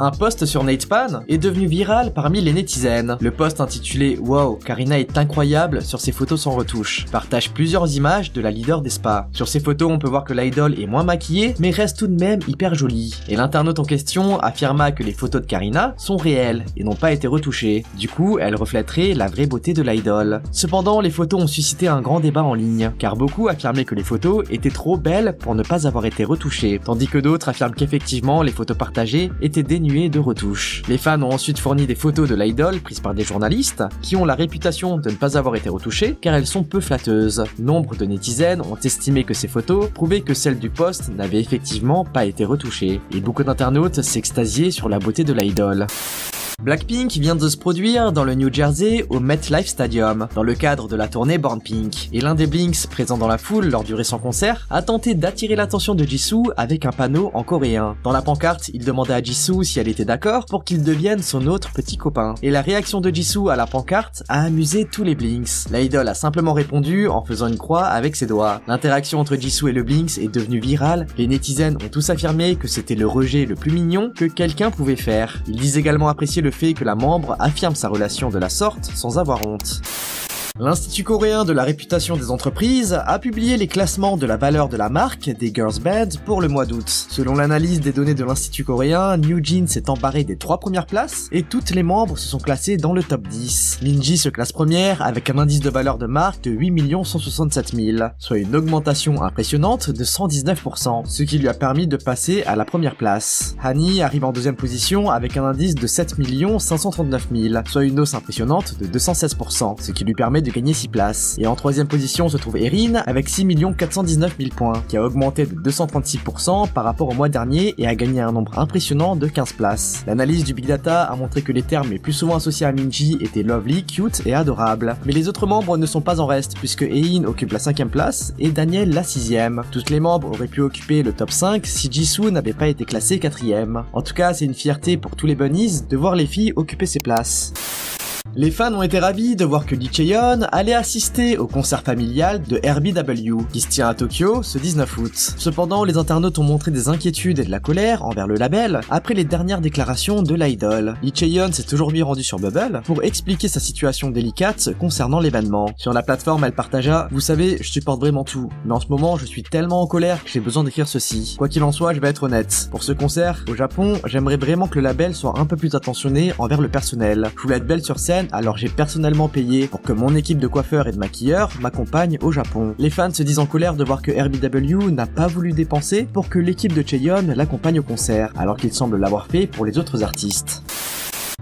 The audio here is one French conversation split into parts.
Un post sur Natepan est devenu viral parmi les netizens. Le post intitulé Wow, Karina est incroyable sur ses photos sans retouche partage plusieurs images de la leader des spas. Sur ces photos, on peut voir que l'idole est moins maquillée, mais reste tout de même hyper jolie. Et l'internaute en question affirma que les photos de Karina sont réelles et n'ont pas été retouchées. Du coup, elles reflèteraient la vraie beauté de l'idole. Cependant, les photos ont suscité un grand débat en ligne, car beaucoup affirmaient que les photos étaient trop belles pour ne pas avoir été retouchées, tandis que d'autres affirment qu'effectivement les photos partagées étaient dénuées de retouches. Les fans ont ensuite fourni des photos de l'idole prises par des journalistes, qui ont la réputation de ne pas avoir été retouchées, car elles sont peu flatteuses. Nombre de netizens ont estimé que ces photos prouvaient que celles du post n'avaient effectivement pas été retouchées, et beaucoup d'internautes s'extasiaient sur la beauté de l'idole. Blackpink vient de se produire dans le New Jersey au MetLife Stadium, dans le cadre de la tournée Born Pink, et l'un des Blinks présents dans la foule lors du récent concert a tenté d'attirer l'attention de Jisoo avec un panneau en coréen. Dans la pancarte, il demandait à Jisoo si elle était d'accord pour qu'il devienne son autre petit copain. Et la réaction de Jisoo à la pancarte a amusé tous les Blinks. L'idole a simplement répondu en faisant une croix avec ses doigts. L'interaction entre Jisoo et le Blinks est devenue virale, les netizens ont tous affirmé que c'était le rejet le plus mignon que quelqu'un pouvait faire. Ils disent également apprécier le fait que la membre affirme sa relation de la sorte sans avoir honte. L'Institut coréen de la réputation des entreprises a publié les classements de la valeur de la marque des girls band pour le mois d'août. Selon l'analyse des données de l'Institut coréen, NewJeans s'est emparé des 3 premières places et toutes les membres se sont classées dans le top 10. Minji se classe première avec un indice de valeur de marque de 8 167 000, soit une augmentation impressionnante de 119%, ce qui lui a permis de passer à la première place. Hani arrive en deuxième position avec un indice de 7 539 000, soit une hausse impressionnante de 216%, ce qui lui permet de gagner 6 places. Et en troisième position se trouve Erin avec 6 419 000 points, qui a augmenté de 236% par rapport au mois dernier et a gagné un nombre impressionnant de 15 places. L'analyse du Big Data a montré que les termes les plus souvent associés à Minji étaient lovely, cute et adorable. Mais les autres membres ne sont pas en reste, puisque Hein occupe la 5ème place et Daniel la 6ème. Toutes les membres auraient pu occuper le top 5 si Jisoo n'avait pas été classé 4ème. En tout cas, c'est une fierté pour tous les bunnies de voir les filles occuper ces places. Les fans ont été ravis de voir que Lee Chae-yeon allait assister au concert familial de RBW, qui se tient à Tokyo ce 19 août. Cependant, les internautes ont montré des inquiétudes et de la colère envers le label après les dernières déclarations de l'idol. Lee Chae-yeon s'est aujourd'hui rendu sur Bubble pour expliquer sa situation délicate concernant l'événement. Sur la plateforme, elle partagea « Vous savez, je supporte vraiment tout, mais en ce moment, je suis tellement en colère que j'ai besoin d'écrire ceci. Quoi qu'il en soit, je vais être honnête. Pour ce concert, au Japon, j'aimerais vraiment que le label soit un peu plus attentionné envers le personnel. Je voulais être belle sur scène, alors j'ai personnellement payé pour que mon équipe de coiffeurs et de maquilleurs m'accompagne au Japon. Les fans se disent en colère de voir que RBW n'a pas voulu dépenser pour que l'équipe de Chae-yeon l'accompagne au concert, alors qu'il semble l'avoir fait pour les autres artistes.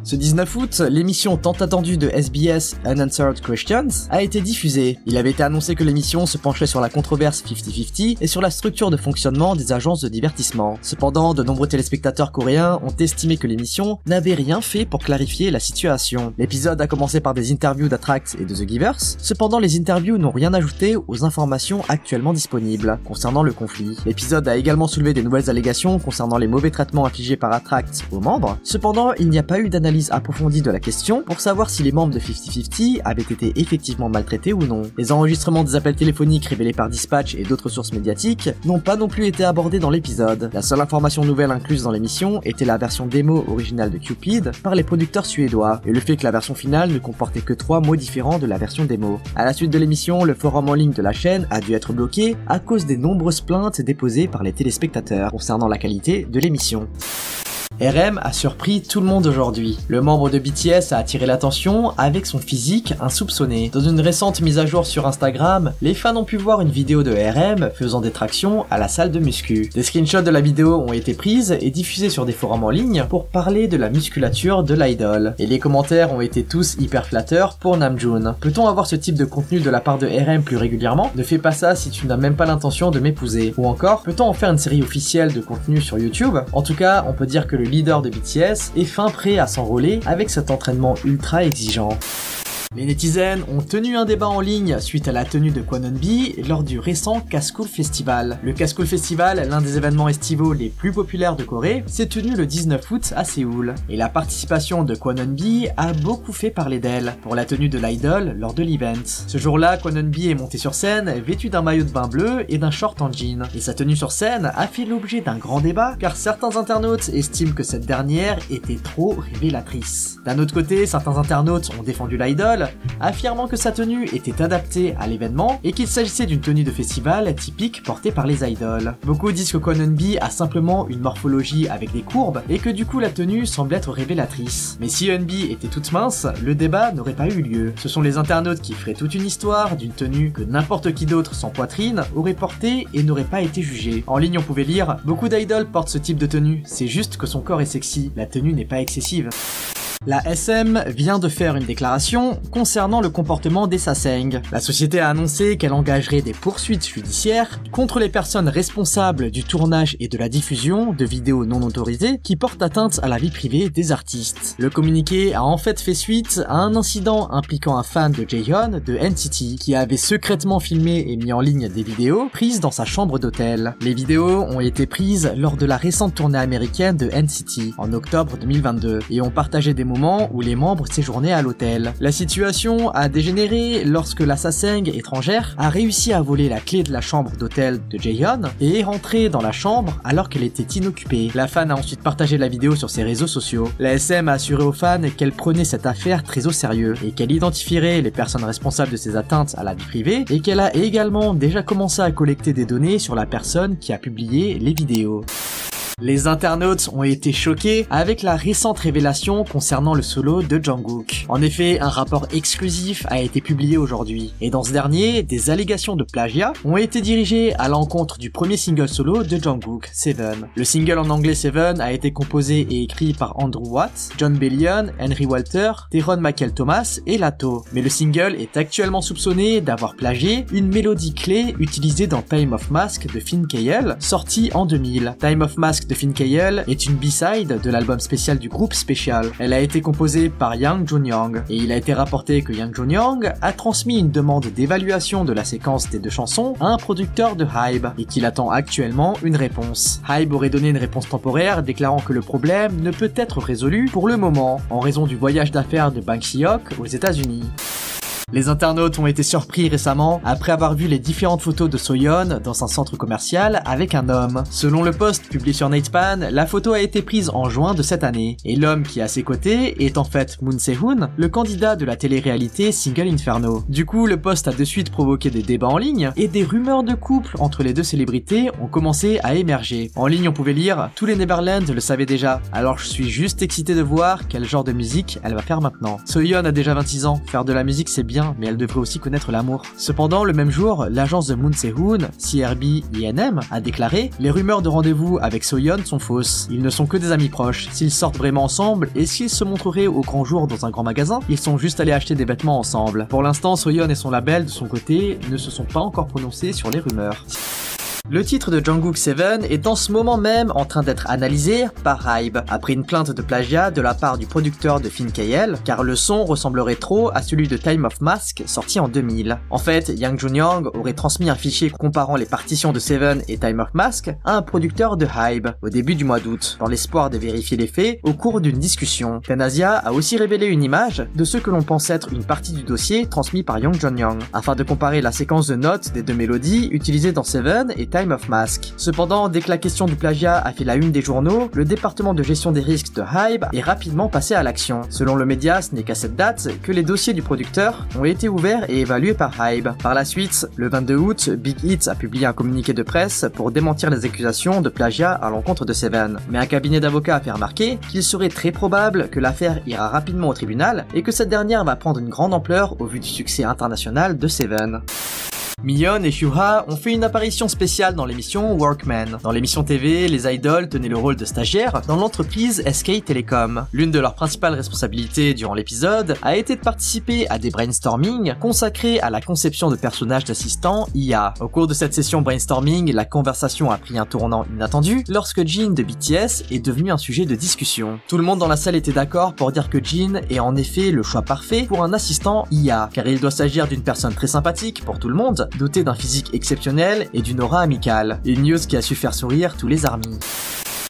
Ce 19 août, l'émission tant attendue de SBS Unanswered Questions a été diffusée. Il avait été annoncé que l'émission se pencherait sur la controverse 50-50 et sur la structure de fonctionnement des agences de divertissement. Cependant, de nombreux téléspectateurs coréens ont estimé que l'émission n'avait rien fait pour clarifier la situation. L'épisode a commencé par des interviews d'Attract et de The Givers. Cependant, les interviews n'ont rien ajouté aux informations actuellement disponibles concernant le conflit. L'épisode a également soulevé des nouvelles allégations concernant les mauvais traitements infligés par Attract aux membres. Cependant, il n'y a pas eu d'analyse approfondie de la question pour savoir si les membres de 50-50 avaient été effectivement maltraités ou non. Les enregistrements des appels téléphoniques révélés par Dispatch et d'autres sources médiatiques n'ont pas non plus été abordés dans l'épisode. La seule information nouvelle incluse dans l'émission était la version démo originale de Cupid par les producteurs suédois, et le fait que la version finale ne comportait que 3 mots différents de la version démo. À la suite de l'émission, le forum en ligne de la chaîne a dû être bloqué à cause des nombreuses plaintes déposées par les téléspectateurs concernant la qualité de l'émission. RM a surpris tout le monde aujourd'hui. Le membre de BTS a attiré l'attention avec son physique insoupçonné. Dans une récente mise à jour sur Instagram, les fans ont pu voir une vidéo de RM faisant des tractions à la salle de muscu. Des screenshots de la vidéo ont été prises et diffusés sur des forums en ligne pour parler de la musculature de l'idol. Et les commentaires ont été tous hyper flatteurs pour Namjoon. Peut-on avoir ce type de contenu de la part de RM plus régulièrement? Ne fais pas ça si tu n'as même pas l'intention de m'épouser. Ou encore, peut-on en faire une série officielle de contenu sur YouTube? En tout cas, on peut dire que le leader de BTS est fin prêt à s'enrôler avec cet entraînement ultra exigeant. Les netizens ont tenu un débat en ligne suite à la tenue de Kwon Eun-bi lors du récent K-School Festival. Le K-School Festival, l'un des événements estivaux les plus populaires de Corée, s'est tenu le 19 août à Séoul. Et la participation de Kwon Eun-bi a beaucoup fait parler d'elle pour la tenue de l'idol lors de l'event. Ce jour-là, Kwon Eun-bi est montée sur scène vêtue d'un maillot de bain bleu et d'un short en jean. Et sa tenue sur scène a fait l'objet d'un grand débat car certains internautes estiment que cette dernière était trop révélatrice. D'un autre côté, certains internautes ont défendu l'idol, affirmant que sa tenue était adaptée à l'événement et qu'il s'agissait d'une tenue de festival typique portée par les idoles. Beaucoup disent que Kwon Eun-bi a simplement une morphologie avec des courbes et que du coup la tenue semble être révélatrice. Mais si Eun-bi était toute mince, le débat n'aurait pas eu lieu. Ce sont les internautes qui feraient toute une histoire d'une tenue que n'importe qui d'autre sans poitrine aurait portée et n'aurait pas été jugé. En ligne on pouvait lire « Beaucoup d'idoles portent ce type de tenue, c'est juste que son corps est sexy, la tenue n'est pas excessive ». La SM vient de faire une déclaration concernant le comportement des Sasaeng. La société a annoncé qu'elle engagerait des poursuites judiciaires contre les personnes responsables du tournage et de la diffusion de vidéos non autorisées qui portent atteinte à la vie privée des artistes. Le communiqué a en fait fait suite à un incident impliquant un fan de Jaehyun de NCT qui avait secrètement filmé et mis en ligne des vidéos prises dans sa chambre d'hôtel. Les vidéos ont été prises lors de la récente tournée américaine de NCT en octobre 2022 et ont partagé des moment où les membres séjournaient à l'hôtel. La situation a dégénéré lorsque la Sasaeng étrangère a réussi à voler la clé de la chambre d'hôtel de Jaehyun et est rentrée dans la chambre alors qu'elle était inoccupée. La fan a ensuite partagé la vidéo sur ses réseaux sociaux. La SM a assuré aux fans qu'elle prenait cette affaire très au sérieux et qu'elle identifierait les personnes responsables de ces atteintes à la vie privée et qu'elle a également déjà commencé à collecter des données sur la personne qui a publié les vidéos. Les internautes ont été choqués avec la récente révélation concernant le solo de Jungkook. En effet, un rapport exclusif a été publié aujourd'hui, et dans ce dernier, des allégations de plagiat ont été dirigées à l'encontre du premier single solo de Jungkook, Seven. Le single en anglais Seven a été composé et écrit par Andrew Watt, John Bellion, Henry Walter, Teron Michael Thomas et Lato. Mais le single est actuellement soupçonné d'avoir plagié une mélodie clé utilisée dans Time of Mask de Finn Kyle, sorti en 2000. Time of Mask de Finn Kyle est une B-side de l'album spécial du groupe Special. Elle a été composée par Yang Junyoung et il a été rapporté que Yang Junyoung a transmis une demande d'évaluation de la séquence des deux chansons à un producteur de Hybe et qu'il attend actuellement une réponse. Hybe aurait donné une réponse temporaire déclarant que le problème ne peut être résolu pour le moment en raison du voyage d'affaires de Bang Si-hyuk aux États-Unis. Les internautes ont été surpris récemment après avoir vu les différentes photos de Soyeon dans un centre commercial avec un homme. Selon le post publié sur Natepan, la photo a été prise en juin de cette année, et l'homme qui est à ses côtés est en fait Moon Se-hoon, le candidat de la télé-réalité Single Inferno. Du coup, le post a de suite provoqué des débats en ligne, et des rumeurs de couple entre les deux célébrités ont commencé à émerger. En ligne, on pouvait lire « Tous les Neverland le savaient déjà, alors je suis juste excité de voir quel genre de musique elle va faire maintenant. Soyeon a déjà 26 ans, faire de la musique c'est bien, mais elle devrait aussi connaître l'amour. » Cependant, le même jour, l'agence de Moon Se-hoon, CRB INM, a déclaré « Les rumeurs de rendez-vous avec Soyeon sont fausses. Ils ne sont que des amis proches. S'ils sortent vraiment ensemble et s'ils se montreraient au grand jour dans un grand magasin, ils sont juste allés acheter des vêtements ensemble. » Pour l'instant, Soyeon et son label, de son côté, ne se sont pas encore prononcés sur les rumeurs. Le titre de Jungkook Seven est en ce moment même en train d'être analysé par Hybe, après une plainte de plagiat de la part du producteur de Finn Kyle, car le son ressemblerait trop à celui de Time of Mask sorti en 2000. En fait, Yang Junyoung aurait transmis un fichier comparant les partitions de Seven et Time of Mask à un producteur de Hybe au début du mois d'août, dans l'espoir de vérifier les faits au cours d'une discussion. Panasia a aussi révélé une image de ce que l'on pense être une partie du dossier transmis par Yang Junyoung, afin de comparer la séquence de notes des deux mélodies utilisées dans Seven et Time of Mask. Cependant, dès que la question du plagiat a fait la une des journaux, le département de gestion des risques de Hybe est rapidement passé à l'action. Selon le média, ce n'est qu'à cette date que les dossiers du producteur ont été ouverts et évalués par Hybe. Par la suite, le 22 août, Big Hit a publié un communiqué de presse pour démentir les accusations de plagiat à l'encontre de Seven. Mais un cabinet d'avocats a fait remarquer qu'il serait très probable que l'affaire ira rapidement au tribunal et que cette dernière va prendre une grande ampleur au vu du succès international de Seven. Miyeon et Hyuha ont fait une apparition spéciale dans l'émission Workman. Dans l'émission TV, les idols tenaient le rôle de stagiaires dans l'entreprise SK Telecom. L'une de leurs principales responsabilités durant l'épisode a été de participer à des brainstorming consacrés à la conception de personnages d'assistants IA. Au cours de cette session brainstorming, la conversation a pris un tournant inattendu lorsque Jin de BTS est devenu un sujet de discussion. Tout le monde dans la salle était d'accord pour dire que Jin est en effet le choix parfait pour un assistant IA, car il doit s'agir d'une personne très sympathique pour tout le monde, dotée d'un physique exceptionnel et d'une aura amicale. Une news qui a su faire sourire tous les armies.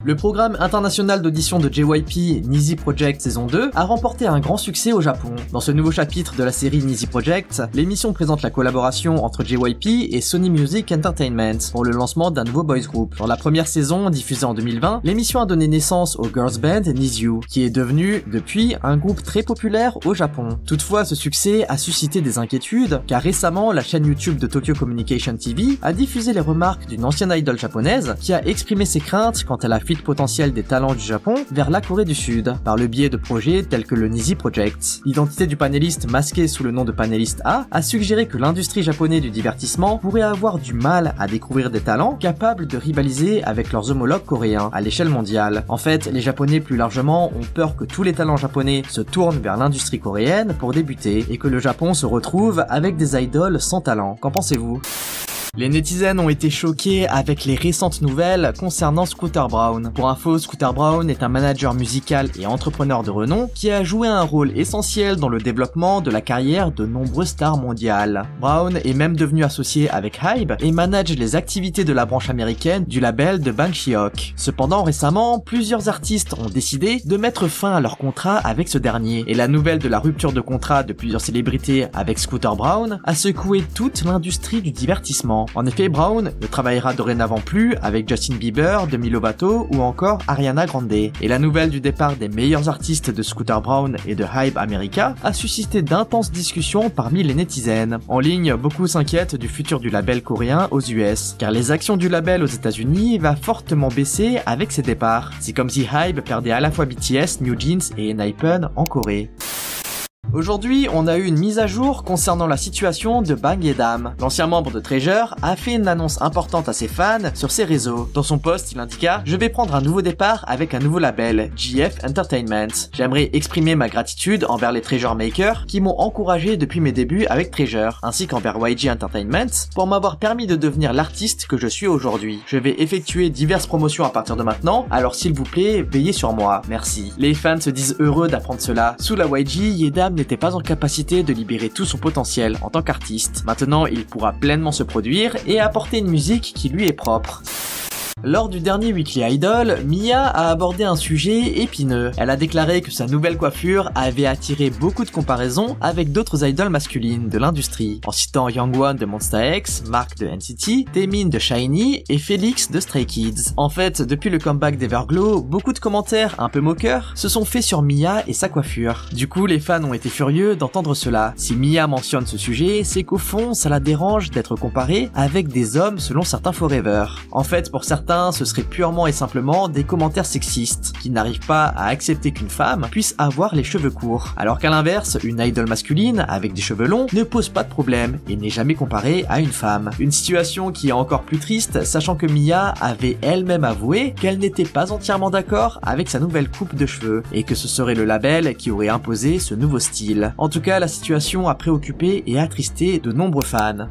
Le programme international d'audition de JYP Nizi Project saison 2 a remporté un grand succès au Japon. Dans ce nouveau chapitre de la série Nizi Project, l'émission présente la collaboration entre JYP et Sony Music Entertainment pour le lancement d'un nouveau boys group. Dans la première saison, diffusée en 2020, l'émission a donné naissance au girls band Niziu, qui est devenu, depuis, un groupe très populaire au Japon. Toutefois, ce succès a suscité des inquiétudes, car récemment, la chaîne YouTube de Tokyo Communication TV a diffusé les remarques d'une ancienne idol japonaise qui a exprimé ses craintes quant à la fuite potentielle des talents du Japon vers la Corée du Sud, par le biais de projets tels que le Nizi Project. L'identité du panéliste masqué sous le nom de panéliste A suggéré que l'industrie japonaise du divertissement pourrait avoir du mal à découvrir des talents capables de rivaliser avec leurs homologues coréens à l'échelle mondiale. En fait, les Japonais plus largement ont peur que tous les talents japonais se tournent vers l'industrie coréenne pour débuter et que le Japon se retrouve avec des idoles sans talent. Qu'en pensez-vous ? Les netizens ont été choqués avec les récentes nouvelles concernant Scooter Braun. Pour info, Scooter Braun est un manager musical et entrepreneur de renom qui a joué un rôle essentiel dans le développement de la carrière de nombreuses stars mondiales. Braun est même devenu associé avec Hybe et manage les activités de la branche américaine du label de Bang Si-hyuk. Cependant, récemment, plusieurs artistes ont décidé de mettre fin à leur contrat avec ce dernier, et la nouvelle de la rupture de contrat de plusieurs célébrités avec Scooter Braun a secoué toute l'industrie du divertissement. En effet, Braun ne travaillera dorénavant plus avec Justin Bieber, Demi Lovato ou encore Ariana Grande. Et la nouvelle du départ des meilleurs artistes de Scooter Braun et de Hybe America a suscité d'intenses discussions parmi les netizens. En ligne, beaucoup s'inquiètent du futur du label coréen aux US, car les actions du label aux États-Unis va fortement baisser avec ses départs. C'est comme si Hybe perdait à la fois BTS, New Jeans et ENHYPEN en Corée. Aujourd'hui, on a eu une mise à jour concernant la situation de Bang Ye-dam. L'ancien membre de Treasure a fait une annonce importante à ses fans sur ses réseaux. Dans son post, il indiqua « Je vais prendre un nouveau départ avec un nouveau label, GF Entertainment. J'aimerais exprimer ma gratitude envers les Treasure Makers qui m'ont encouragé depuis mes débuts avec Treasure, ainsi qu'envers YG Entertainment pour m'avoir permis de devenir l'artiste que je suis aujourd'hui. Je vais effectuer diverses promotions à partir de maintenant, alors s'il vous plaît, veillez sur moi. Merci. » Les fans se disent heureux d'apprendre cela. Sous la YG, Ye-dam n'était pas en capacité de libérer tout son potentiel en tant qu'artiste. Maintenant, il pourra pleinement se produire et apporter une musique qui lui est propre. Lors du dernier Weekly Idol, Mia a abordé un sujet épineux. Elle a déclaré que sa nouvelle coiffure avait attiré beaucoup de comparaisons avec d'autres idols masculines de l'industrie, en citant Youngwon de Monsta X, Mark de NCT, Taemin de SHINee et Felix de Stray Kids. En fait, depuis le comeback d'Everglow, beaucoup de commentaires un peu moqueurs se sont faits sur Mia et sa coiffure. Du coup, les fans ont été furieux d'entendre cela. Si Mia mentionne ce sujet, c'est qu'au fond, ça la dérange d'être comparée avec des hommes selon certains Forever. En fait, pour certains, ce serait purement et simplement des commentaires sexistes, qui n'arrivent pas à accepter qu'une femme puisse avoir les cheveux courts, alors qu'à l'inverse, une idol masculine avec des cheveux longs ne pose pas de problème et n'est jamais comparée à une femme. Une situation qui est encore plus triste, sachant que Mia avait elle-même avoué qu'elle n'était pas entièrement d'accord avec sa nouvelle coupe de cheveux, et que ce serait le label qui aurait imposé ce nouveau style. En tout cas, la situation a préoccupé et attristé de nombreux fans.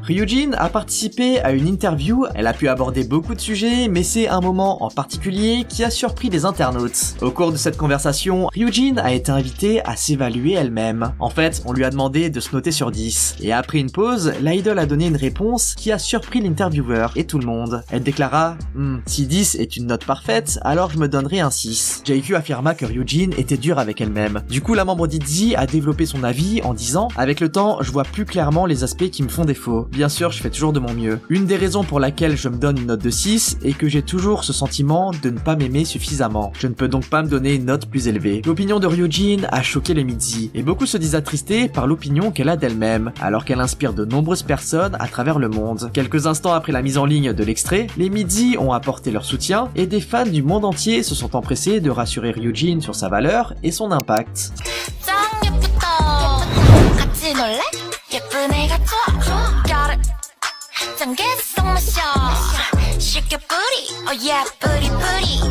Ryujin a participé à une interview, elle a pu aborder beaucoup de sujets, mais c'est un moment en particulier qui a surpris les internautes. Au cours de cette conversation, Ryujin a été invitée à s'évaluer elle-même. En fait, on lui a demandé de se noter sur 10. Et après une pause, l'idol a donné une réponse qui a surpris l'intervieweur et tout le monde. Elle déclara « Si 10 est une note parfaite, alors je me donnerai un 6. » JQ affirma que Ryujin était dure avec elle-même. Du coup, la membre d'ITZY a développé son avis en disant « Avec le temps, je vois plus clairement les aspects qui me font défaut. Bien sûr, je fais toujours de mon mieux. Une des raisons pour laquelle je me donne une note de 6 est que j'ai toujours ce sentiment de ne pas m'aimer suffisamment. Je ne peux donc pas me donner une note plus élevée. » L'opinion de Ryujin a choqué les Midzy, et beaucoup se disent attristés par l'opinion qu'elle a d'elle-même, alors qu'elle inspire de nombreuses personnes à travers le monde. Quelques instants après la mise en ligne de l'extrait, les Midzy ont apporté leur soutien, et des fans du monde entier se sont empressés de rassurer Ryujin sur sa valeur et son impact. 같이 놀래? 예쁜 애가 좋아. 짱 계속 마셔 Shake your booty, oh yeah, booty booty